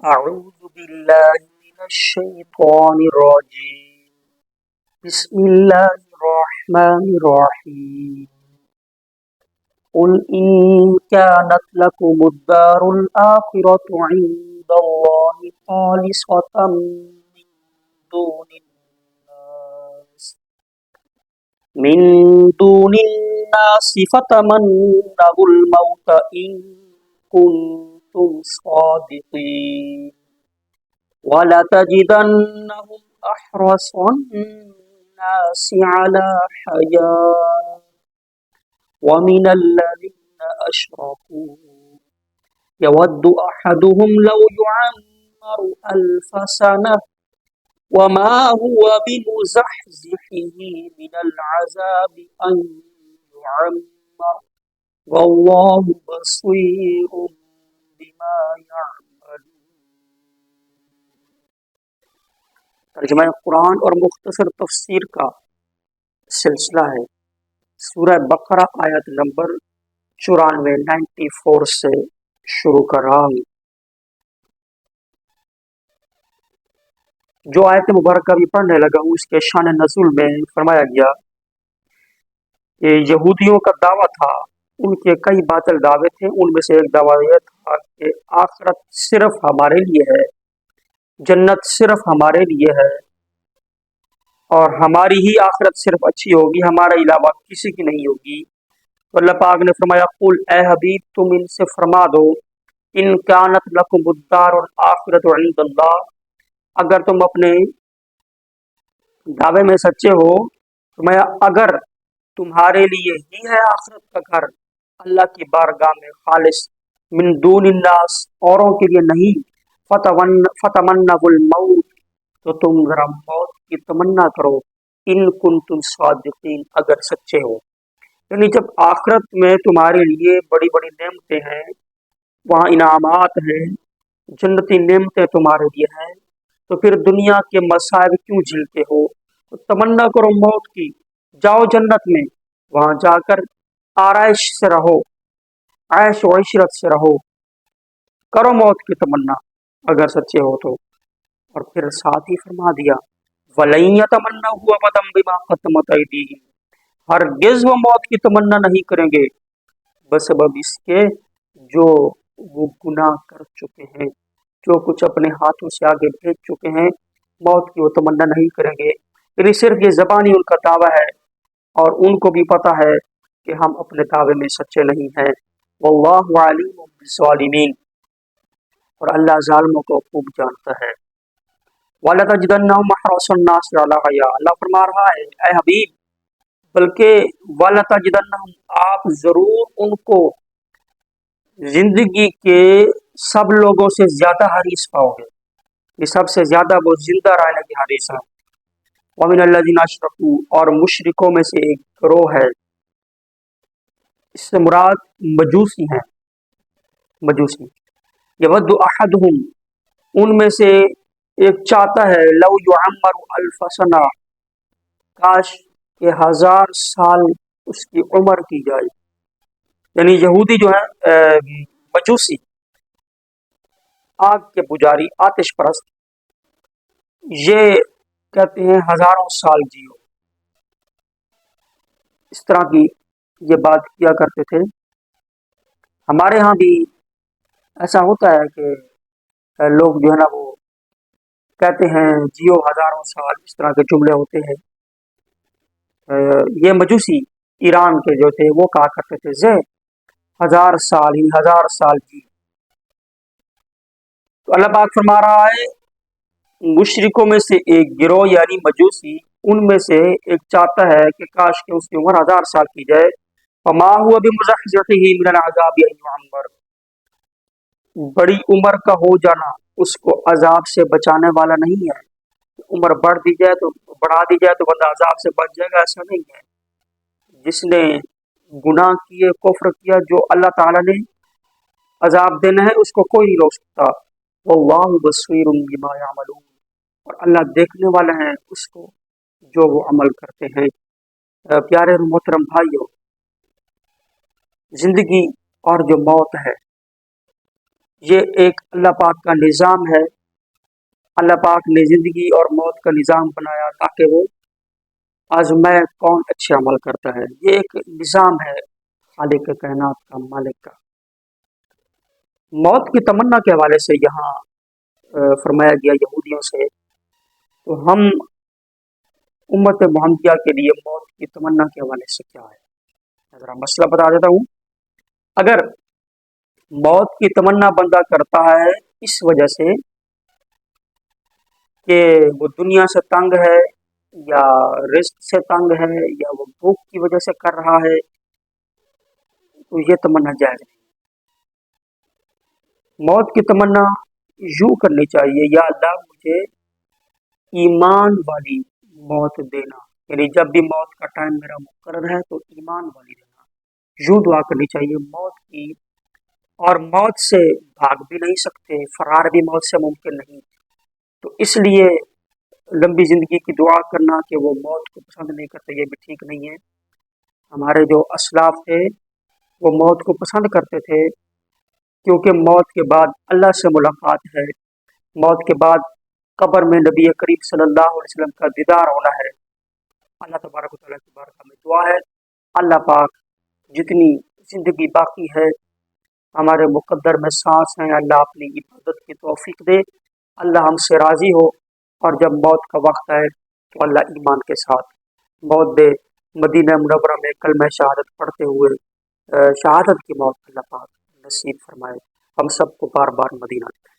أعوذ بالله من الشيطان الرجيم بسم الله الرحمن الرحيم قل إن كانت لكم الدار الآخرة عند الله خالصة دون الناس من دون الناس فتمنوا الموت إن كنتم صادقين ولتجدنهم أحرص الناس على حياة ومن الذين أشركوا يود أحدهم لو يعمر 1000 سنة وما هو بمزحزحه من العذاب أن يعمر والله بصير بما يعملون۔ ترجمہ قرآن اور مختصر تفسیر کا سلسلہ ہے۔ سورہ بقرہ آیت نمبر 94 سے شروع کر رہا ہوں۔ جو آیت مبارکہ بھی پڑھنے لگا ہوں اس کے شان نزول میں فرمایا گیا کہ یہودیوں کا دعویٰ تھا، ان کے کئی باطل دعوے تھے، ان میں سے ایک دعویٰ یہ تھا کہ آخرت صرف ہمارے لیے ہے، جنت صرف ہمارے لیے ہے اور ہماری ہی آخرت صرف اچھی ہوگی، ہمارے علاوہ کسی کی نہیں ہوگی۔ تو اللہ پاک نے فرمایا قل اے حبیب تم ان سے فرما دو ان کانت لکم الدار الآخرۃ عند اللہ، اگر تم اپنے دعوے میں سچے ہو، فرمایا اگر تمہارے لیے ہی ہے آخرت کا گھر اللہ کی بارگاہ میں خالص، من دون الناس اوروں کے لیے نہیں، فتمنوا الموت تو تم ذرا موت کی تمنا کرو، ان کنتم صادقین اگر سچے ہو۔ یعنی جب آخرت میں تمہارے لیے بڑی بڑی نعمتیں ہیں، وہاں انعامات ہیں، جنتی نعمتیں تمہارے لیے ہیں، تو پھر دنیا کے مصائب کیوں جھیلتے ہو؟ تو تمنا کرو موت کی، جاؤ جنت میں، وہاں جا کر آرائش سے رہو، عیش و عشرت سے رہو، کرو موت کی تمنا اگر سچے ہو تو۔ اور پھر ساتھ ہی فرما دیا وَلَن يَتَمَنَّوْهُ أَبَدًا بِمَا قَدَّمَتْ أَيْدِيهِمْ، ہرگز وہ موت کی تمنا نہیں کریں گے بسبب اس کے جو وہ گناہ کر چکے ہیں، جو کچھ اپنے ہاتھوں سے آگے بھیج چکے ہیں، موت کی وہ تمنا نہیں کریں گے۔ یعنی صرف یہ زبانی ان کا دعویٰ ہے اور ان کو بھی پتہ ہے کہ ہم اپنے دعوے میں سچے نہیں ہیں۔ واللہ علیم بالظالمین، اور اللہ ظالموں کو خوب جانتا ہے۔ وَلَتَجِدَنَّهُمْ أَحْرَصَ النَّاسِ عَلَىٰ حَيَاءٍ، اللہ فرما رہا ہے اے حبیب بلکہ وَلَتَجِدَنَّهُمْ آپ ضرور ان کو زندگی کے سب لوگوں سے زیادہ حریص پاؤ گے، یہ سب سے زیادہ وہ زندہ رہنے کے حریص ہیں۔ وَمِنَ الَّذِينَ أَشْرَكُوا، اور مشرکوں میں سے ایک گروہ ہے، اس سے مراد مجوسی ہیں، مجوسی۔ یود احدہم، ان میں سے ایک چاہتا ہے، لو یعمر 1000 سنہ، کاش کہ 1000 سال اس کی عمر کی جائے۔ یعنی یہودی جو ہے مجوسی، آگ کے پجاری، آتش پرست، یہ کہتے ہیں 1000 سال جیو، اس طرح کی یہ بات کیا کرتے تھے۔ ہمارے ہاں بھی ایسا ہوتا ہے کہ لوگ جو ہے نا وہ کہتے ہیں جیو 1000 سال، اس طرح کے جملے ہوتے ہیں۔ یہ مجوسی ایران کے جو تھے وہ کہا کرتے تھے 1000 سال ہی 1000 سال جی۔ تو اللہ پاک فرما رہا ہے مشرکوں میں سے ایک گروہ یعنی مجوسی، ان میں سے ایک چاہتا ہے کہ کاش کہ اس کی عمر 1000 سال کی جائے۔ فما هو بمزحزحه من العذاب ان يعمر، بڑی عمر کا ہو جانا اس کو عذاب سے بچانے والا نہیں ہے۔ عمر بڑھ دی جائے تو بڑھا دی جائے تو بندہ عذاب سے بچ جائے گا، ایسا نہیں ہے۔ جس نے گناہ کیے، کفر کیا، جو اللہ تعالیٰ نے عذاب دینا ہے اس کو کوئی نہیں روک سکتا۔ واللہ بصیر بما یعملون، اور اللہ دیکھنے والا ہے اس کو جو وہ عمل کرتے ہیں۔ پیارے اور محترم بھائیوں، زندگی اور جو موت ہے یہ ایک اللہ پاک کا نظام ہے. اللہ پاک نے زندگی اور موت کا نظام بنایا تاکہ وہ آزمائے کون اچھے عمل کرتا ہے. یہ ایک نظام ہے خالق کائنات کا، مالک کا. موت کی تمنا کے حوالے سے یہاں فرمایا گیا یہودیوں سے. تو ہم امت محمدیہ کے لیے موت کی تمنا کے حوالے سے کیا ہے، میں ذرا مسئلہ بتا دیتا ہوں. اگر موت کی تمنا بندہ کرتا ہے اس وجہ سے کہ وہ دنیا سے تنگ ہے، یا رزق سے تنگ ہے، یا وہ بھوک کی وجہ سے کر رہا ہے، تو یہ تمنا جائز نہیں. موت کی تمنا یوں کرنی چاہیے، یا اللہ مجھے ایمان والی موت دینا، یعنی جب بھی موت کا ٹائم میرا مقرر ہے تو ایمان والی دینا. یوں دعا کرنی چاہیے موت کی. اور موت سے بھاگ بھی نہیں سکتے، فرار بھی موت سے ممکن نہیں. تو اس لیے لمبی زندگی کی دعا کرنا کہ وہ موت کو پسند نہیں کرتے، یہ بھی ٹھیک نہیں ہے. ہمارے جو اسلاف تھے وہ موت کو پسند کرتے تھے، کیونکہ موت کے بعد اللہ سے ملاقات ہے. موت کے بعد قبر میں نبی کریم صلی اللہ علیہ وسلم کا دیدار ہونا ہے. اللہ تبارک و تعالیٰ کی بارگاہ میں دعا ہے اللہ پاک جتنی زندگی باقی ہے ہمارے مقدر میں سانس ہیں، اللہ اپنی عبادت کی توفیق دے، اللہ ہم سے راضی ہو. اور جب موت کا وقت آئے تو اللہ ایمان کے ساتھ موت دے. مدینہ منورہ میں کلمہ شہادت پڑھتے ہوئے شہادت کی موت اللہ پاک نصیب فرمائے. ہم سب کو بار بار مدینہ دے.